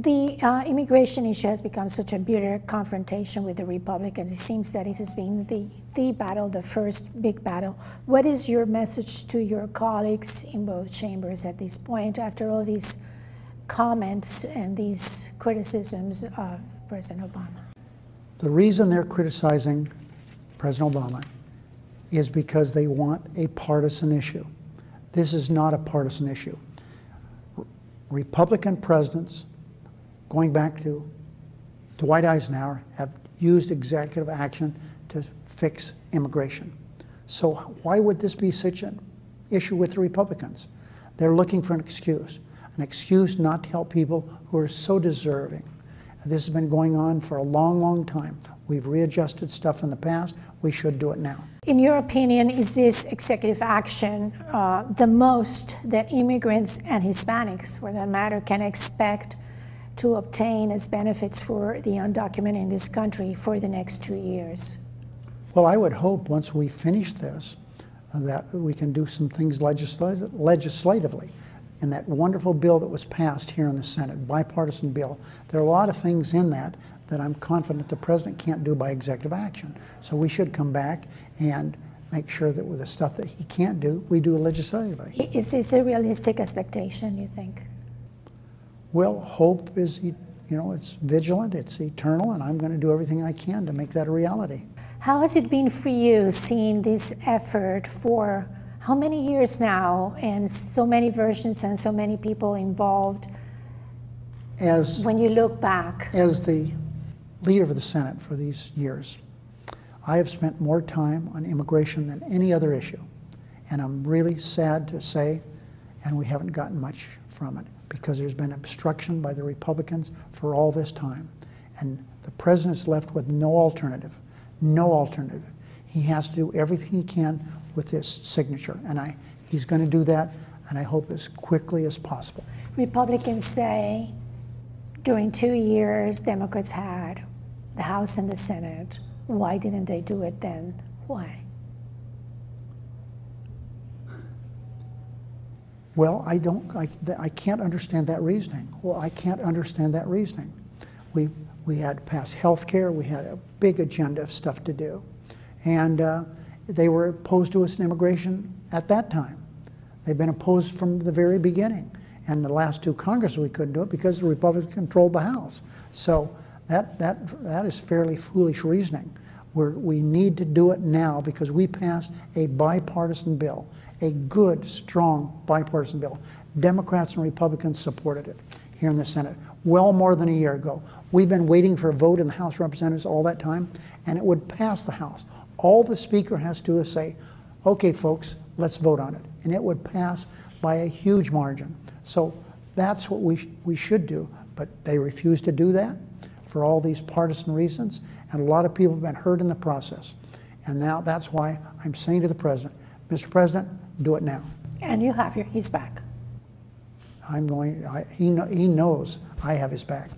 The immigration issue has become such a bitter confrontation with the Republicans. It seems that it has been the battle, the first big battle. What is your message to your colleagues in both chambers at this point, after all these comments and these criticisms of President Obama? The reason they're criticizing President Obama is because they want a partisan issue. This is not a partisan issue. Republican presidents, going back to Dwight Eisenhower, have used executive action to fix immigration. So why would this be such an issue with the Republicans? They're looking for an excuse not to help people who are so deserving. This has been going on for a long, long time. We've readjusted stuff in the past. We should do it now. In your opinion, is this executive action the most that immigrants and Hispanics, for that matter, can expect to obtain as benefits for the undocumented in this country for the next 2 years? Well, I would hope once we finish this that we can do some things legislatively. In that wonderful bill that was passed here in the Senate, bipartisan bill, there are a lot of things in that that I'm confident the president can't do by executive action. So we should come back and make sure that with the stuff that he can't do, we do legislatively. Is this a realistic expectation, you think? Well, hope is, it's vigilant, it's eternal, and I'm going to do everything I can to make that a reality. How has it been for you seeing this effort for how many years now, and so many versions and so many people involved? When you look back. As the leader of the Senate for these years, I have spent more time on immigration than any other issue. And I'm really sad to say, and we haven't gotten much from it, because there's been obstruction by the Republicans for all this time. And the president's left with no alternative, no alternative. He has to do everything he can with his signature, and he's going to do that, and I hope as quickly as possible. Republicans say during 2 years Democrats had the House and the Senate. Why didn't they do it then? Why? Well, I can't understand that reasoning. Well, I can't understand that reasoning. We had to pass health care, we had a big agenda of stuff to do, and they were opposed to us in immigration at that time. They've been opposed from the very beginning. And the last 2 Congresses we couldn't do it because the Republicans controlled the House. So that is fairly foolish reasoning. We need to do it now because we passed a bipartisan bill, a good, strong bipartisan bill. Democrats and Republicans supported it here in the Senate well more than a year ago. We've been waiting for a vote in the House of Representatives all that time, and it would pass the House. All the Speaker has to do is say, okay, folks, let's vote on it. And it would pass by a huge margin. So that's what we should do. But they refuse to do that for all these partisan reasons. And a lot of people have been hurt in the process. And now that's why I'm saying to the President, Mr. President, do it now. And you have his back. He knows I have his back.